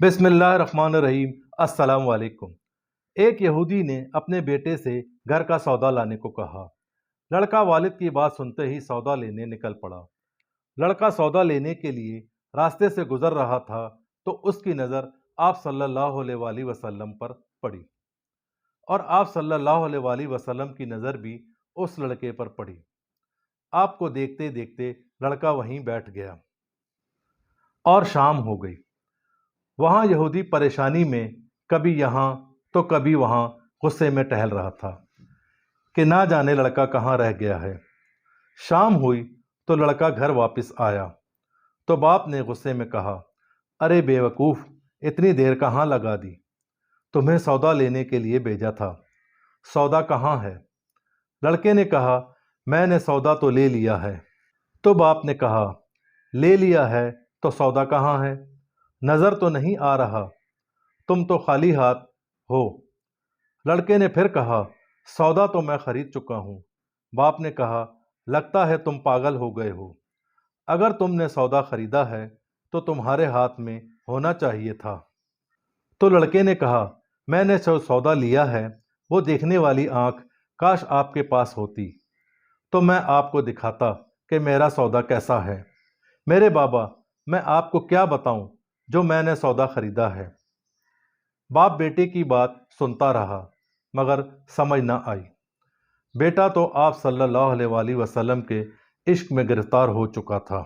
بسم اللہ الرحمن الرحیم۔ السلام علیکم۔ ایک یہودی نے اپنے بیٹے سے گھر کا سودا لانے کو کہا۔ لڑکا والد کی بات سنتے ہی سودا لینے نکل پڑا۔ لڑکا سودا لینے کے لیے راستے سے گزر رہا تھا تو اس کی نظر آپ صلی اللہ علیہ وآلہ وسلم پر پڑی، اور آپ صلی اللہ علیہ وآلہ وسلم کی نظر بھی اس لڑکے پر پڑی۔ آپ کو دیکھتے دیکھتے لڑکا وہیں بیٹھ گیا اور شام ہو گئی۔ وہاں یہودی پریشانی میں کبھی یہاں تو کبھی وہاں غصے میں ٹہل رہا تھا کہ نہ جانے لڑکا کہاں رہ گیا ہے۔ شام ہوئی تو لڑکا گھر واپس آیا تو باپ نے غصے میں کہا، ارے بے وقوف، اتنی دیر کہاں لگا دی؟ تمہیں سودا لینے کے لیے بھیجا تھا، سودا کہاں ہے؟ لڑکے نے کہا، میں نے سودا تو لے لیا ہے۔ تو باپ نے کہا، لے لیا ہے تو سودا کہاں ہے؟ نظر تو نہیں آ رہا، تم تو خالی ہاتھ ہو۔ لڑکے نے پھر کہا، سودا تو میں خرید چکا ہوں۔ باپ نے کہا، لگتا ہے تم پاگل ہو گئے ہو۔ اگر تم نے سودا خریدا ہے تو تمہارے ہاتھ میں ہونا چاہیے تھا۔ تو لڑکے نے کہا، میں نے جو سودا لیا ہے وہ دیکھنے والی آنکھ کاش آپ کے پاس ہوتی تو میں آپ کو دکھاتا کہ میرا سودا کیسا ہے۔ میرے بابا، میں آپ کو کیا بتاؤں جو میں نے سودا خریدا ہے؟ باپ بیٹے کی بات سنتا رہا مگر سمجھ نہ آئی۔ بیٹا تو آپ صلی اللہ علیہ وآلہ وسلم کے عشق میں گرفتار ہو چکا تھا۔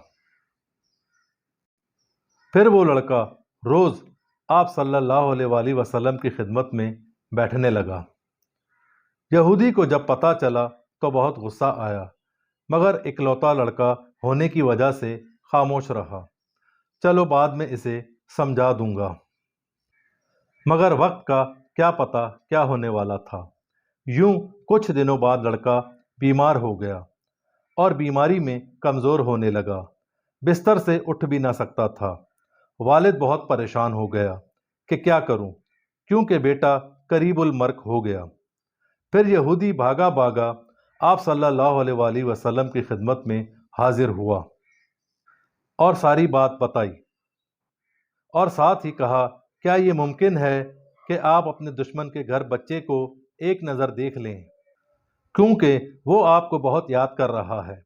پھر وہ لڑکا روز آپ صلی اللہ علیہ وآلہ وسلم کی خدمت میں بیٹھنے لگا۔ یہودی کو جب پتہ چلا تو بہت غصہ آیا، مگر اکلوتا لڑکا ہونے کی وجہ سے خاموش رہا۔ چلو بعد میں اسے سمجھا دوں گا۔ مگر وقت کا کیا پتہ کیا ہونے والا تھا۔ یوں کچھ دنوں بعد لڑکا بیمار ہو گیا اور بیماری میں کمزور ہونے لگا، بستر سے اٹھ بھی نہ سکتا تھا۔ والد بہت پریشان ہو گیا کہ کیا کروں، کیونکہ بیٹا قریب المرگ ہو گیا۔ پھر یہودی بھاگا بھاگا آپ صلی اللہ علیہ وآلہ وسلم کی خدمت میں حاضر ہوا اور ساری بات بتائی، اور ساتھ ہی کہا، کیا یہ ممکن ہے کہ آپ اپنے دشمن کے گھر بچے کو ایک نظر دیکھ لیں، کیونکہ وہ آپ کو بہت یاد کر رہا ہے۔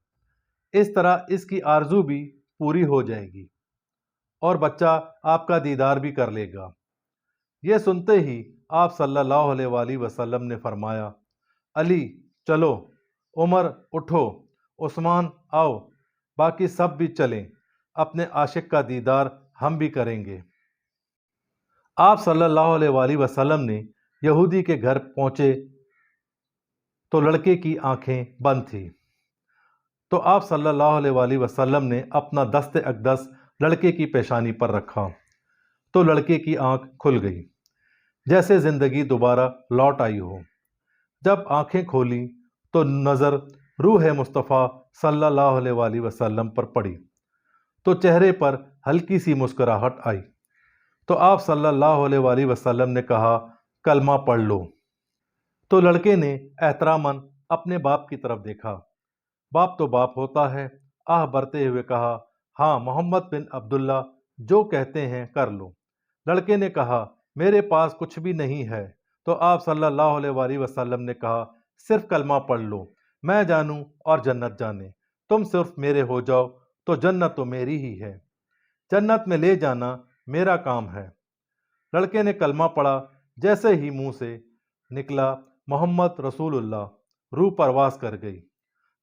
اس طرح اس کی آرزو بھی پوری ہو جائے گی اور بچہ آپ کا دیدار بھی کر لے گا۔ یہ سنتے ہی آپ صلی اللہ علیہ وآلہ وسلم نے فرمایا، علی چلو، عمر اٹھو، عثمان آؤ، باقی سب بھی چلیں، اپنے عاشق کا دیدار ہم بھی کریں گے۔ آپ صلی اللہ علیہ وآلہ وسلم نے یہودی کے گھر پہنچے تو لڑکے کی آنکھیں بند تھیں۔ تو آپ صلی اللہ علیہ وآلہ وسلم نے اپنا دست اقدس لڑکے کی پیشانی پر رکھا تو لڑکے کی آنکھ کھل گئی، جیسے زندگی دوبارہ لوٹ آئی ہو۔ جب آنکھیں کھولیں تو نظر روح مصطفیٰ صلی اللہ علیہ وآلہ وسلم پر پڑی تو چہرے پر ہلکی سی مسکراہٹ آئی۔ تو آپ صلی اللہ علیہ وآلہ وسلم نے کہا، کلمہ پڑھ لو۔ تو لڑکے نے احتراماً اپنے باپ کی طرف دیکھا۔ باپ تو باپ ہوتا ہے، آہ بھرتے ہوئے کہا، ہاں محمد بن عبداللہ، جو کہتے ہیں کر لو۔ لڑکے نے کہا، میرے پاس کچھ بھی نہیں ہے۔ تو آپ صلی اللہ علیہ وآلہ وسلم نے کہا، صرف کلمہ پڑھ لو، میں جانوں اور جنت جانے، تم صرف میرے ہو جاؤ تو جنت تو میری ہی ہے، جنت میں لے جانا میرا کام ہے۔ لڑکے نے کلمہ پڑھا، جیسے ہی منہ سے نکلا محمد رسول اللہ، روح پرواز کر گئی،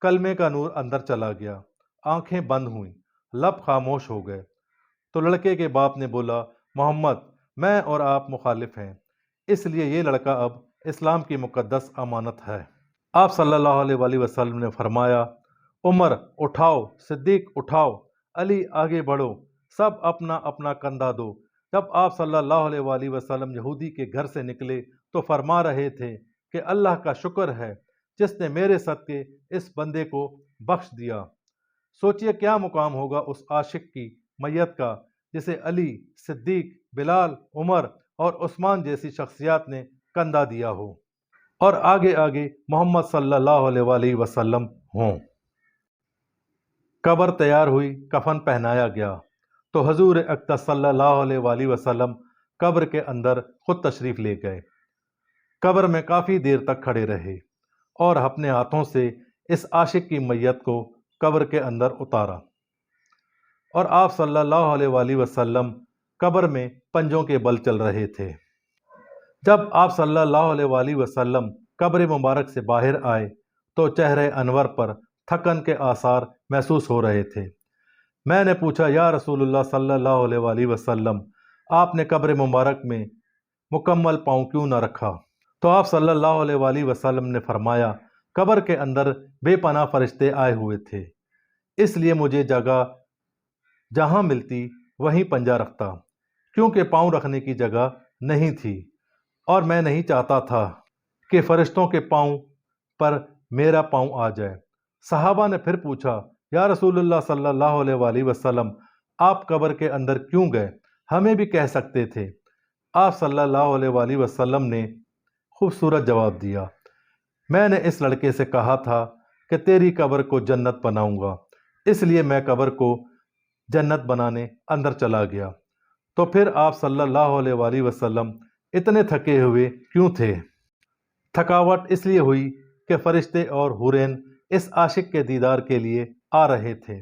کلمے کا نور اندر چلا گیا، آنکھیں بند ہوئیں، لب خاموش ہو گئے۔ تو لڑکے کے باپ نے بولا، محمد، میں اور آپ مخالف ہیں، اس لیے یہ لڑکا اب اسلام کی مقدس امانت ہے۔ آپ صلی اللہ علیہ وآلہ وسلم نے فرمایا، عمر اٹھاؤ، صدیق اٹھاؤ، علی آگے بڑھو، سب اپنا اپنا کندھا دو۔ جب آپ صلی اللہ علیہ وآلہ وسلم یہودی کے گھر سے نکلے تو فرما رہے تھے کہ اللہ کا شکر ہے جس نے میرے صدقے اس بندے کو بخش دیا۔ سوچئے کیا مقام ہوگا اس عاشق کی میت کا جسے علی، صدیق، بلال، عمر اور عثمان جیسی شخصیات نے کندھا دیا ہو، اور آگے آگے محمد صلی اللہ علیہ وآلہ وسلم ہوں۔ قبر تیار ہوئی، کفن پہنایا گیا تو حضور اقدس صلی اللہ علیہ وآلہ وسلم قبر کے اندر خود تشریف لے گئے۔ قبر میں کافی دیر تک کھڑے رہے اور اپنے ہاتھوں سے اس عاشق کی میت کو قبر کے اندر اتارا، اور آپ صلی اللہ علیہ وآلہ وسلم قبر میں پنجوں کے بل چل رہے تھے۔ جب آپ صلی اللہ علیہ وآلہ وسلم قبر مبارک سے باہر آئے تو چہرے انور پر تھکن کے آثار محسوس ہو رہے تھے۔ میں نے پوچھا، یا رسول اللہ صلی اللہ علیہ وآلہ وسلم، آپ نے قبر مبارک میں مکمل پاؤں کیوں نہ رکھا؟ تو آپ صلی اللہ علیہ وآلہ وسلم نے فرمایا، قبر کے اندر بے پناہ فرشتے آئے ہوئے تھے، اس لیے مجھے جگہ جہاں ملتی وہیں پنجہ رکھتا، کیونکہ پاؤں رکھنے کی جگہ نہیں تھی، اور میں نہیں چاہتا تھا کہ فرشتوں کے پاؤں پر میرا پاؤں آ جائے۔ صحابہ نے پھر پوچھا، یا رسول اللہ صلی اللہ علیہ وآلہ وسلم، آپ قبر کے اندر کیوں گئے؟ ہمیں بھی کہہ سکتے تھے۔ آپ صلی اللہ علیہ وآلہ وسلم نے خوبصورت جواب دیا، میں نے اس لڑکے سے کہا تھا کہ تیری قبر کو جنت بناؤں گا، اس لیے میں قبر کو جنت بنانے اندر چلا گیا۔ تو پھر آپ صلی اللہ علیہ وآلہ وسلم اتنے تھکے ہوئے کیوں تھے؟ تھکاوٹ اس لیے ہوئی کہ فرشتے اور حورین اس عاشق کے دیدار کے لیے آ رہے تھے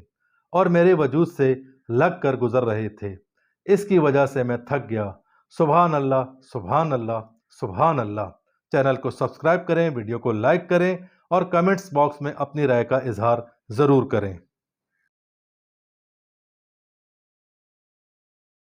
اور میرے وجود سے لگ کر گزر رہے تھے، اس کی وجہ سے میں تھک گیا۔ سبحان اللہ، سبحان اللہ، سبحان اللہ۔ چینل کو سبسکرائب کریں، ویڈیو کو لائک کریں اور کمنٹس باکس میں اپنی رائے کا اظہار ضرور کریں۔